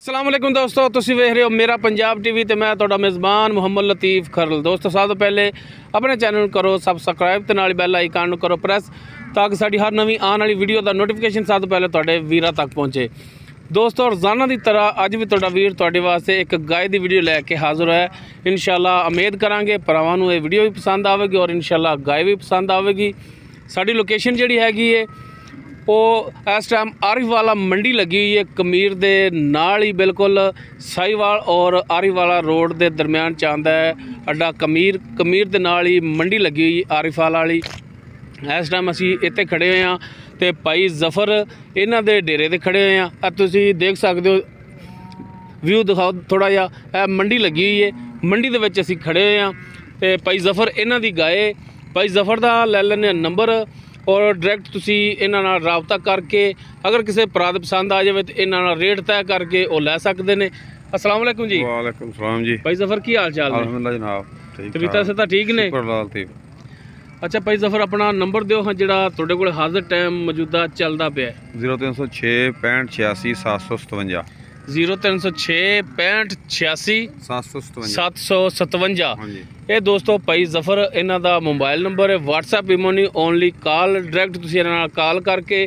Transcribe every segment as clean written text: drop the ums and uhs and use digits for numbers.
अस्सलाम वालेकुम दोस्तों, तुसीं वेख रहे हो मेरा पंजाब टीवी ते मैं तुहाडा मेज़बान मुहम्मद लतीफ़ खरल। दोस्तों सब तो पहले अपने चैनल करो सबसक्राइब ते नाल बैल आइकन करो प्रेस ताकि साडी हर नवीं आने वाली वीडियो का नोटिफिकेशन सब तो पहले तुहाडे वीरां तक पहुँचे। दोस्तों रोज़ाना की तरह अज भी तुहाडा वीर तुहाडे वास्ते एक गाय की वीडियो लैके हाज़र है। इंशाअल्लाह उम्मीद करांगे भरावां नूं ये वीडियो भी पसंद आवेगी और इंशाअल्लाह गाय भी पसंद आवेगी। साडी लोकेशन जिहड़ी हैगी है वो इस टाइम आरिफवाला मंडी लगी हुई है, कमीर दे नाल ही बिल्कुल साहिवाल और आरिफवाला रोड के दरम्यान चाहता है अड्डा कमीर। कमीर दे नाल ही मंडी लगी हुई आरिफवाला वाली। इस टाइम असी इत्थे खड़े हुए हैं तो भाई जफर इन्हां दे डेरे ते खड़े हुए हैं। तुसीं देख सकते हो, व्यू दिखाओ थोड़ा जिहा। यह मंडी लगी हुई है, मंडी दे विच असी खड़े हुए हैं तो भाई जफर इन्हां दी गाय। भाई जफर दा लै लैने नंबर और डायरैक्ट तुसी इन्हां नाल राबता करके अगर किसी भरा दे पसंद आ जाए तो इन्हां नाल रेट तय करके वो लै सकते हैं। अस्सलाम वालेकुम जी। वालेकुम सलाम जी। भाई जफर की हाल चाल है? अल्हम्दुलिल्लाह जनाब, ठीक तबीयत सेहत ठीक ने? अच्छा भाई जफर अपना नंबर दिओ हाँ जिहड़ा तुहाडे कोल हाज़र टाइम मौजूदा चलदा पिया। 0306 65 86 757 0306 65 86 757 हाँ जी। ये दोस्तों भाई जफर इन्हां दा मोबाइल नंबर है। व्हाट्सएप इमो नहीं, ओनली कॉल डायरैक्ट तुसीं इन्हां नाल कॉल करके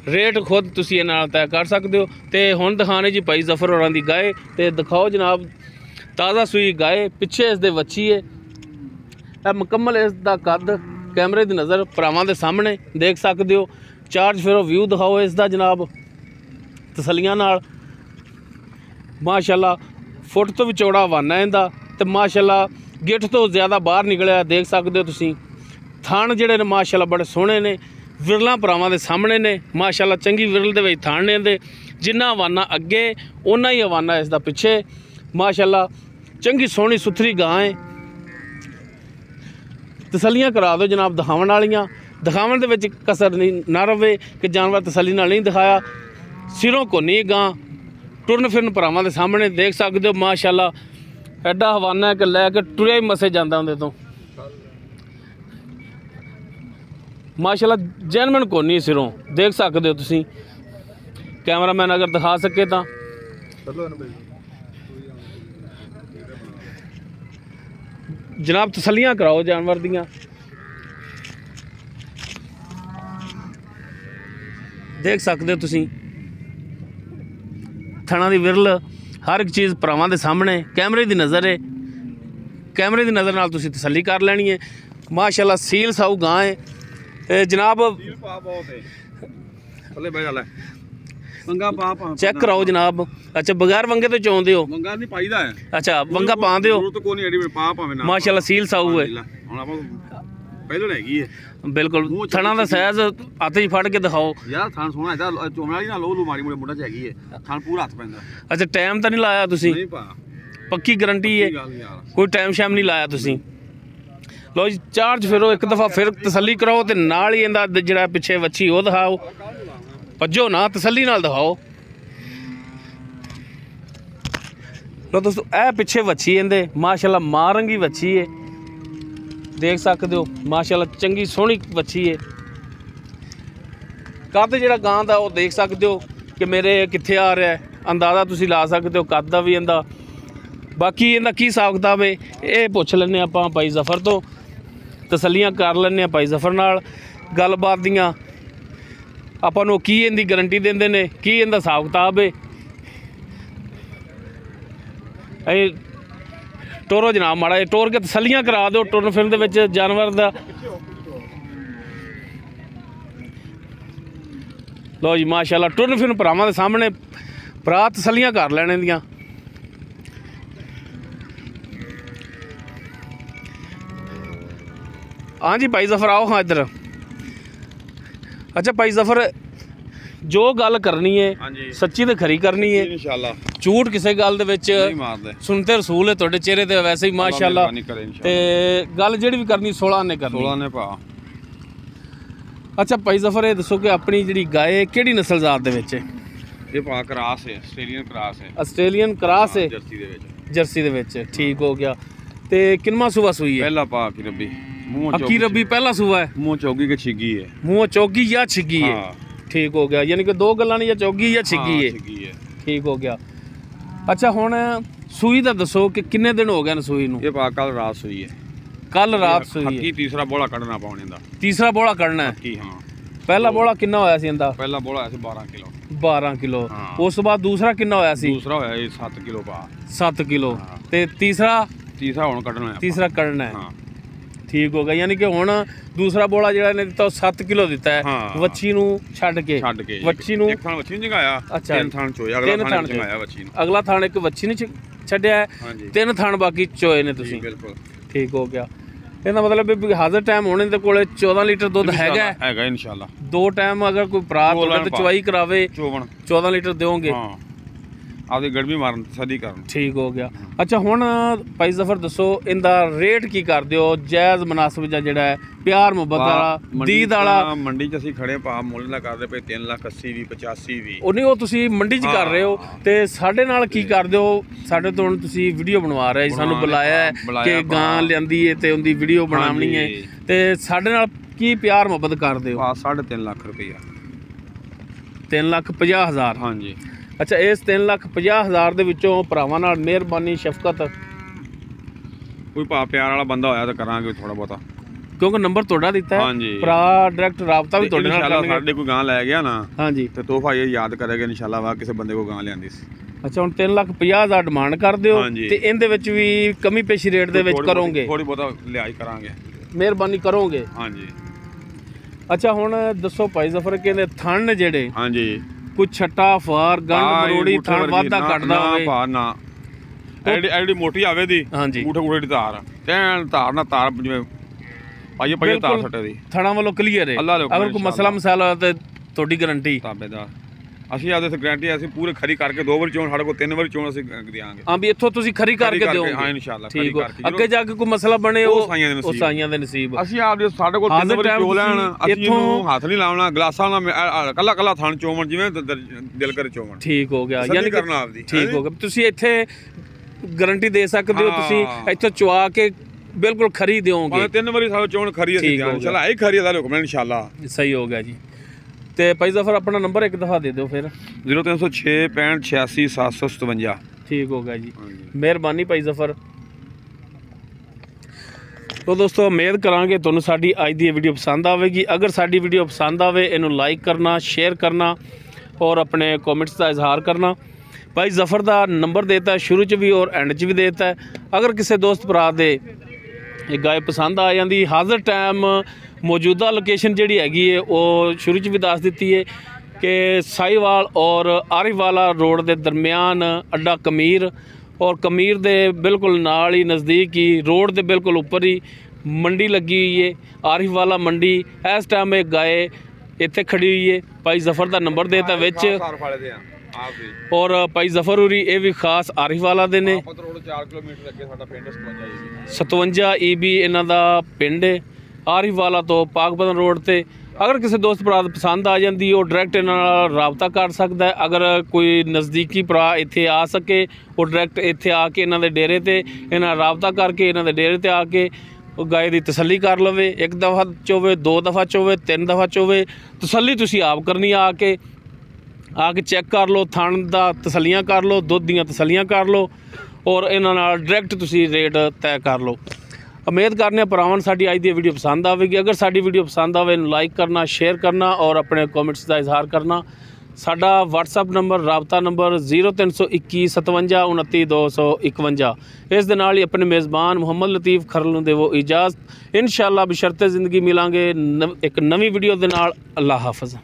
रेट खुद तुसीं इन्हां नाल तय कर सकते हो। तो हुण दिखाने जी भाई जफर होरां दी गाय। तो दिखाओ जनाब ताज़ा सूई गाय, पिछे इसदे वच्छी है। यह मुकम्मल इसदा कद कैमरे की नज़र भरावां दे सामने देख सकते हो। चार्ज फिरो व्यू दिखाओ इसदा जनाब तसलियां नाल। माशाअल्लाह फुट तो भी चौड़ा हवाना इहदा ते माशाअल्लाह गिठ तो ज़्यादा बाहर निकलिया देख सकते हो तुसीं। थान जिहड़े ने माशाअल्लाह बड़े सोहणे ने, विरलां भरावां दे सामने ने। माशाअल्लाह चंगी विरल दे विच थान ने इहदे, जिन्ना हवाना अगे उन्ना ही हवाना इसदा पिछे। माशाअल्लाह चंगी सोहनी सुथरी गां है। तसलियां करा दो जनाब दिखावन वालियां, दिखावन दे विच कसर नहीं ना रवे कि जानवर तसली नाल नहीं दिखाया। सिरों कोनी गां, टुरन फिरन भरावां दे सामने देख सकते हो। माशाअल्लाह एडा हवाना है कि लैके टुरिया ही मसे जाता उहदे तो। माशाअल्लाह जैनमन कोनी सिरों देख सकते हो तुसीं। कैमरामैन अगर दिखा सके तो जनाब तसलियां कराओ जानवर दियां। देख सकते हो तुसीं थणा दी विरल हर एक चीज़ भरावां दे सामने कैमरे की नज़र है। कैमरे की नज़र नाल तुसीं तसल्ली कर लैनी है। माशाअल्लाह सील साऊ गां है जनाब। चेक कराओ जनाब। अच्छा बगैर वंगे तो चौंदे हो? वंगा नहीं पाईदा है। अच्छा वंगा पांदे हो? माशाअल्लाह सील साऊ है बिल्कुल। थणा दा साइज हत्थ च फड़ के दिखाओ यार। थान सोहना है, चोमड़ा वाली ना लो लो माड़ी मोटी मुंडा च हैगी है, थान पूरा हत्थ पैंदा। अच्छा टाइम तो नहीं लाया तुसीं? नहीं पा, पक्की गारंटी है, कोई टाइम शाम नहीं लाया तुसीं। लो जी चार्ज फिरो एक दफ़ा फिर तसल्ली कराओ तो नाल ही इहदा जिहड़ा पिछे वच्छी वो दिखाओ। भज्जो ना, तसल्ली नाल दिखाओ। लो दोस्तों ए पिछे वच्छी इहदे माशाअल्लाह मारंगी वच्छी है, देख सकते हो। माशाअल्लाह चंगी सोहनी वच्छी है। कद जिहड़ा गां दा वो देख सकते हो कि मेरे कित्थे आ रहा है, अंदाज़ा तुसीं ला सकते हो कद दा भी इहदा। बाकी इहदा की हिसाब किताब है ये पुछ लैने आपां भाई जफर तो, तसल्लियां कर लैने भाई जफर नाल गलबात दियां। आपां नूं की इहदी गारंटी देंदे ने, की इहदा हिसाब किताब है। टोरो जनाब माड़ा जिहा टोर के तसल्लियां करा दो टुरन फिरन दे विच जानवर दा। लो जी माशाअल्लाह टुरन फिरन भरावां दे सामने भरा तसल्लियां कर लैने दियां। हाँ जी भाई जफर आओ हाँ इधर। अच्छा भाई जफर जो गल करनी है सच्ची तो खरी करनी है इंशाअल्लाह। झूठ किसी गल दे विच सुनते रसूल है तुहाडे चेहरे ते वैसे ही माशाअल्लाह। ते गल जिहड़ी भी करनी 16 ने करनी। 16 ने पा। अच्छा भाई जफर ये दसो कि अपनी जिहड़ी गाय किहड़ी नस्ल जात दे विच है? ये पा क्रास है, आस्ट्रेलियन क्रास है। आस्ट्रेलियन क्रास है जर्सी दे विच। जर्सी दे विच ठीक हो गया। ते किन्नवां सूबा सूई है? पहला पा की रब्बी। अक्की रब्बी पहला सूबा है। मुंह चौगी के छिगी है। मुंह चौगी या छिगी है ठीक हो गया। यानी कि दो गल्लां नहीं, या चौगी या छिगी है ठीक हो गया। ਅੱਛਾ ਹੁਣ ਸੂਈ ਦਾ ਦੱਸੋ ਕਿ ਕਿੰਨੇ ਦਿਨ ਹੋ ਗਏ ਨੇ ਸੂਈ ਨੂੰ? ਇਹ ਪਾ ਕੱਲ ਰਾਤ ਸੂਈ ਹੈ। ਕੱਲ ਰਾਤ ਸੂਈ ਹੈ। ਹੱਕੀ ਤੀਸਰਾ ਬੋਲਾ ਕੱਢਣਾ ਪਾਉਣੇ ਦਾ। ਤੀਸਰਾ ਬੋਲਾ ਕੱਢਣਾ ਹੈ? ਹੱਕੀ ਹਾਂ। ਪਹਿਲਾ ਬੋਲਾ ਕਿੰਨਾ ਹੋਇਆ ਸੀ ਇਹਦਾ? ਪਹਿਲਾ ਬੋਲਾ ਹੋਇਆ ਸੀ 12 ਕਿਲੋ। 12 ਕਿਲੋ। ਹਾਂ। ਉਸ ਤੋਂ ਬਾਅਦ ਦੂਸਰਾ ਕਿੰਨਾ ਹੋਇਆ ਸੀ? ਦੂਸਰਾ ਹੋਇਆ ਇਹ 7 ਕਿਲੋ ਪਾ। 7 ਕਿਲੋ। ਹਾਂ। ਤੇ ਤੀਸਰਾ ਹੁਣ ਕੱਢਣਾ ਹੈ। ਤੀਸਰਾ ਕੱਢਣਾ ਹੈ। ਹਾਂ ਠੀਕ ਹੋ ਗਿਆ, ਯਾਨੀ ਕਿ ਹੁਣ ਦੂਸਰਾ ਬੋਲਾ ਜਿਹੜਾ ਇਹਨੇ ਦਿੱਤਾ ਉਹ 7 ਕਿਲੋ ਦਿੱਤਾ ਹੈ। ਹਾਂ। ਵੱਛੀ ਨੂੰ ਛੱਡ ਕੇ ਵੱਛੀ ਨੂੰ ਇੱਕ ਥਾਂ ਵੱਛੀ ਨੂੰ ਜਗਾਇਆ। ਅੱਛਾ। 3 ਥਾਂ ਚੋਇਆ, ਅਗਲਾ ਥਾਂ ਜਗਾਇਆ ਵੱਛੀ ਨੂੰ। ਅਗਲਾ ਥਾਂ ਇੱਕ ਵੱਛੀ ਨੂੰ ਛੱਡਿਆ ਹੈ। ਹਾਂਜੀ। 3 ਥਾਂ ਬਾਕੀ ਚੋਏ ਨੇ ਤੁਸੀਂ। ਬਿਲਕੁਲ ਠੀਕ ਹੋ ਗਿਆ। ਇਹਦਾ ਮਤਲਬ ਵੀ ਹਾਜ਼ਰ ਟਾਈਮ ਹੋਣੇ ਦੇ ਕੋਲੇ 14 ਲੀਟਰ ਦੁੱਧ ਹੈਗਾ ਇਨਸ਼ਾਅੱਲਾ। 2 ਟਾਈਮ ਅਗਰ ਕੋਈ ਭਰਾ ਤੁਹਾਡੇ ਤੇ ਚਵਾਈ ਕਰਾਵੇ 14 ਲੀਟਰ ਦਿਓਗੇ। ਹਾਂ ਆਪਦੀ ਗੜਵੀ ਮਾਰਨ ਤਸੱਲੀ ਕਰਨ। ਠੀਕ ਹੋ ਗਿਆ। ਅੱਛਾ ਹੁਣ ਭਾਈ ਜ਼ਫਰ ਦੱਸੋ ਇਹਦਾ ਰੇਟ ਕੀ ਕਰਦੇ ਹੋ? ਜਾਇਜ਼ ਮੁਨਾਸਬ ਜਾਂ ਜਿਹੜਾ ਹੈ ਪਿਆਰ ਮੁਹੱਬਤ ਵਾਲਾ ਦੀਦ ਵਾਲਾ? ਮੰਡੀ 'ਚ ਅਸੀਂ ਖੜੇ ਪਾ ਮੁੱਲ ਦਾ ਕਰਦੇ ਪਏ 3,80,000 ਵੀ 85,000 ਵੀ। ਉਹ ਨਹੀਂ, ਉਹ ਤੁਸੀਂ ਮੰਡੀ 'ਚ ਕਰ ਰਹੇ ਹੋ ਤੇ ਸਾਡੇ ਨਾਲ ਕੀ ਕਰਦੇ ਹੋ? ਸਾਡੇ ਤੋਂ ਹੁਣ ਤੁਸੀਂ ਵੀਡੀਓ ਬਣਵਾ ਰਹੇ, ਸਾਨੂੰ ਬੁਲਾਇਆ ਹੈ ਕਿ ਗਾਂ ਲਿਆਂਦੀ ਹੈ ਤੇ ਉਹਦੀ ਵੀਡੀਓ ਬਣਾਉਣੀ ਹੈ ਤੇ ਸਾਡੇ ਨਾਲ ਕੀ ਪਿਆਰ ਮੁਹੱਬਤ ਕਰਦੇ ਹੋ? 3.5 ਲੱਖ ਰੁਪਈਆ। 3,50,000? ਹਾਂਜੀ। ਅੱਛਾ ਇਸ 3,50,000 ਦੇ ਵਿੱਚੋਂ ਭਰਾਵਾਂ ਨਾਲ ਮਿਹਰਬਾਨੀ ਸ਼ਫਕਤ ਕੋਈ ਭਾ ਪਿਆਰ ਵਾਲਾ ਬੰਦਾ ਹੋਇਆ ਤਾਂ ਕਰਾਂਗੇ ਥੋੜਾ ਬਹੁਤਾ, ਕਿਉਂਕਿ ਨੰਬਰ ਤੁਹਾਡਾ ਦਿੱਤਾ ਹੈ। ਹਾਂਜੀ। ਭਰਾ ਡਾਇਰੈਕਟ ਰਾਬਤਾ ਵੀ ਤੁਹਾਡੇ ਨਾਲ ਕਰਨਗੇ। ਸਾਡੇ ਕੋਈ ਗਾਂ ਲੈ ਗਿਆ ਨਾ ਹਾਂਜੀ ਤੇ ਤੋਹਫਾ ਇਹ ਯਾਦ ਕਰੇਗਾ ਇਨਸ਼ਾਅੱਲਾ ਵਾ ਕਿਸੇ ਬੰਦੇ ਕੋ ਗਾਂ ਲਿਆਂਦੀ ਸੀ। ਅੱਛਾ ਹੁਣ 3,50,000 ਡਿਮਾਂਡ ਕਰਦੇ ਹੋ ਤੇ ਇਹਦੇ ਵਿੱਚ ਵੀ ਕਮੀ ਪੇਸ਼ੀ ਰੇਟ ਦੇ ਵਿੱਚ ਕਰੋਗੇ? ਥੋੜੀ ਬਹੁਤਾ ਲਿਆਈ ਕਰਾਂਗੇ, ਮਿਹਰਬਾਨੀ ਕਰੋਗੇ। ਹਾਂਜੀ। ਅੱਛਾ ਹੁਣ ਦੱਸੋ ਭਾਈ ਜ਼ਫਰ ਕਹਿੰਦੇ ਥਣ ਜਿਹੜੇ ਹਾਂਜੀ ਕੋਈ ਛੱਟਾ ਫਾਰ ਗੰਢ ਮਰੋੜੀ ਥਣ ਵਾਧਾ ਕੱਢਦਾ ਹੋਵੇ? ਨਾ ਐਡੀ ਮੋਟੀ ਆਵੇ ਦੀ ਗੂਠੇ ਦੀ ਧਾਰ ਕਹਿਣ ਧਾਰ ਨਾ ਧਾਰ ਜਿਵੇਂ ਪਾਈਏ ਧਾਰ ਛੱਟੇ ਦੀ ਥਣਾ ਵੱਲੋਂ ਕਲੀਅਰ ਹੈ। ਅਗਰ ਕੋਈ ਮਸਲਾ ਮਸਾਲਾ ਹੋਇਆ ਤੇ ਤੁਹਾਡੀ ਗਾਰੰਟੀ? ਤਾਬੇਦਾਰ ਅਸੀਂ ਆਪਦੇ ਗਾਰੰਟੀ ਅਸੀਂ ਪੂਰੇ ਖਰੀ ਕਰਕੇ 2 ਵਾਰੀ ਚੋਣ, ਸਾਡੇ ਕੋਲ 3 ਵਾਰੀ ਚੋਣ ਅਸੀਂ ਦਿਆਂਗੇ। ਹਾਂ ਵੀ ਇੱਥੋਂ ਤੁਸੀਂ ਖਰੀ ਕਰਕੇ ਦਿਓਗੇ? ਹਾਂ ਇਨਸ਼ਾਅੱਲਾ। ਠੀਕ ਹੋ। ਅੱਗੇ ਜਾ ਕੇ ਕੋਈ ਮਸਲਾ ਬਣੇ ਉਹ ਸਾਈਆਂ ਦੇ ਨਸੀਬ। ਅਸੀਂ ਆਪਦੇ ਸਾਡੇ ਕੋਲ 3 ਵਾਰੀ ਚੋ ਲੈਣ, ਅਸੀਂ ਇਹਨੂੰ ਹੱਥ ਨਹੀਂ ਲਾਉਣਾ, ਗਲਾਸਾਂ ਨਾਲ ਕੱਲਾ ਥਣ ਚੋਵਣ ਜਿਵੇਂ ਦਿਲ ਕਰੇ ਚੋਵਣ। ਠੀਕ ਹੋ ਗਿਆ, ਯਾਨੀ ਕਰਨਾ ਆਪਦੀ। ਠੀਕ ਹੋ ਗਿਆ। ਤੁਸੀਂ ਇੱਥੇ ਗਾਰੰਟੀ ਦੇ ਸਕਦੇ ਹੋ, ਤੁਸੀਂ ਇੱਥੇ ਚਵਾ ਕੇ ਬਿਲਕੁਲ ਖਰੀ ਦਿਓਗੇ? 3 ਵਾਰੀ ਸਾਡੇ ਚੋਣ ਖਰੀ ਅਸੀਂ ਇਨਸ਼ਾਅੱਲਾ ਇਹ ਖਰੀ ਦਾ ਹੁਕਮ ਇਨਸ਼ਾਅੱਲਾ। ਸਹੀ ਹੋ ਗਿਆ ਜੀ। ਤੇ ਭਾਈ ਜ਼ਫਰ ਆਪਣਾ ਨੰਬਰ ਇੱਕ ਦਫਾ ਦੇ ਦਿਓ ਫਿਰ। 0306 65 86 757। ਠੀਕ ਹੋ ਗਿਆ ਜੀ, ਮਿਹਰਬਾਨੀ ਭਾਈ ਜ਼ਫਰ। ਤੋ ਦੋਸਤੋ ਉਮੀਦ ਕਰਾਂਗੇ ਤੁਹਾਨੂੰ ਸਾਡੀ ਅੱਜ ਦੀ ਵੀਡੀਓ ਪਸੰਦ ਆਵੇਗੀ। ਅਗਰ ਸਾਡੀ ਵੀਡੀਓ ਪਸੰਦ ਆਵੇ ਇਹਨੂੰ ਲਾਈਕ ਕਰਨਾ, ਸ਼ੇਅਰ ਕਰਨਾ ਔਰ ਆਪਣੇ ਕਮੈਂਟਸ ਦਾ ਇਜ਼ਹਾਰ ਕਰਨਾ। ਭਾਈ ਜ਼ਫਰ ਦਾ ਨੰਬਰ ਦੇਤਾ ਸ਼ੁਰੂ 'ਚ ਵੀ ਔਰ ਐਂਡ 'ਚ ਵੀ ਦੇਤਾ। ਅਗਰ ਕਿਸੇ ਦੋਸਤ ਭਰਾ ਦੇ ਇਹ ਗਾਇ ਪਸੰਦ ਆ ਜਾਂਦੀ, ਹਾਜ਼ਰ ਟਾਈਮ ਮੌਜੂਦਾ ਲੋਕੇਸ਼ਨ ਜਿਹੜੀ ਹੈਗੀ ਹੈ ਉਹ ਸ਼ੁਰੂ 'ਚ ਵੀ ਦੱਸ ਦਿੱਤੀ ਹੈ ਕਿ ਸਾਈਵਾਲ ਔਰ ਆਰੀਵਾਲਾ ਰੋਡ ਦੇ ਦਰਮਿਆਨ ਅੱਡਾ ਕਮੀਰ, ਔਰ ਕਮੀਰ ਦੇ ਬਿਲਕੁਲ ਨਾਲ ਹੀ ਨਜ਼ਦੀਕ ਹੀ ਰੋਡ ਦੇ ਬਿਲਕੁਲ ਉੱਪਰ ਹੀ ਮੰਡੀ ਲੱਗੀ ਹੋਈ ਹੈ, ਆਰੀਵਾਲਾ ਮੰਡੀ। ਇਸ ਟਾਈਮ ਇਹ ਗਾਇ ਇੱਥੇ ਖੜੀ ਹੋਈ ਹੈ। ਭਾਈ ਜ਼ਫਰ ਦਾ ਨੰਬਰ ਦੇਤਾ ਵਿੱਚ ਔਰ ਭਾਈ ਜ਼ਫਰ ਹੋਰੀ ਇਹ ਵੀ ਖਾਸ ਆਰੀਵਾਲਾ ਦੇ ਨੇ। 4 ਕਿਲੋਮੀਟਰ ਅੱਗੇ ਸਾਡਾ ਪਿੰਡ 57 EB ਇਹਨਾਂ ਦਾ ਪਿੰਡ ਹੈ, ਆਰੀਵਾਲਾ ਤੋਂ ਪਾਕਪਤਨ ਰੋਡ ਤੇ। ਅਗਰ ਕਿਸੇ ਦੋਸਤ ਭਰਾ ਪਸੰਦ ਆ ਜਾਂਦੀ ਉਹ ਡਾਇਰੈਕਟ ਇਹਨਾਂ ਨਾਲ ਰਾਬਤਾ ਕਰ ਸਕਦਾ ਹੈ। ਅਗਰ ਕੋਈ ਨਜ਼ਦੀਕੀ ਭਰਾ ਇੱਥੇ ਆ ਸਕੇ ਉਹ ਡਾਇਰੈਕਟ ਇੱਥੇ ਆ ਕੇ ਇਹਨਾਂ ਦੇ ਡੇਰੇ ਤੇ ਇਹਨਾਂ ਨਾਲ ਰਾਬਤਾ ਕਰਕੇ ਇਹਨਾਂ ਦੇ ਡੇਰੇ ਤੇ ਆ ਕੇ ਉਹ ਗਾਇ ਦੀ ਤਸੱਲੀ ਕਰ ਲਵੇ। 1 ਦਫਾ ਚੋਵੇ, 2 ਦਫਾ ਚੋਵੇ, 3 ਦਫਾ ਚੋਵੇ, ਤਸੱਲੀ ਤੁਸੀਂ ਆਪ ਕਰਨੀ। ਆ ਕੇ ਚੈੱਕ ਕਰ ਲਓ, ਥਣ ਦਾ ਤਸੱਲੀਆਂ ਕਰ ਲਓ, ਦੁੱਧ ਦੀਆਂ ਤਸੱਲੀਆਂ ਕਰ ਲਓ ਔਰ ਇਹਨਾਂ ਨਾਲ ਡਾਇਰੈਕਟ ਤੁਸੀਂ ਰੇਟ ਤੈਅ ਕਰ ਲਓ। ਉਮੀਦ ਕਰਨੇ ਭਰਾਵਾਂ ਨੂੰ ਸਾਡੀ ਅੱਜ ਦੀ ਵੀਡੀਓ ਪਸੰਦ ਆਵੇਗੀ। ਅਗਰ ਸਾਡੀ ਵੀਡੀਓ ਪਸੰਦ ਆਵੇ ਇਹਨੂੰ ਲਾਈਕ ਕਰਨਾ, ਸ਼ੇਅਰ ਕਰਨਾ ਔਰ ਆਪਣੇ ਕਮੈਂਟਸ ਦਾ ਇਜ਼ਹਾਰ ਕਰਨਾ। ਸਾਡਾ WhatsApp ਨੰਬਰ, ਰਾਬਤਾ ਨੰਬਰ 0321 57 29 251। ਇਸ ਦੇ ਨਾਲ ਹੀ ਆਪਣੇ ਮੇਜ਼ਬਾਨ ਮੁਹੰਮਦ ਲਤੀਫ ਖਰਲ ਨੂੰ ਦੇਵੋ ਇਜਾਜ਼ਤ। ਇਨਸ਼ਾਅੱਲਾ ਬਸ਼ਰਤੇ ਜ਼ਿੰਦਗੀ ਮਿਲਾਂਗੇ ਇੱਕ ਨਵੀਂ ਵੀਡੀਓ ਦੇ ਨਾਲ। ਅੱਲਾ ਹਾਫਿਜ਼।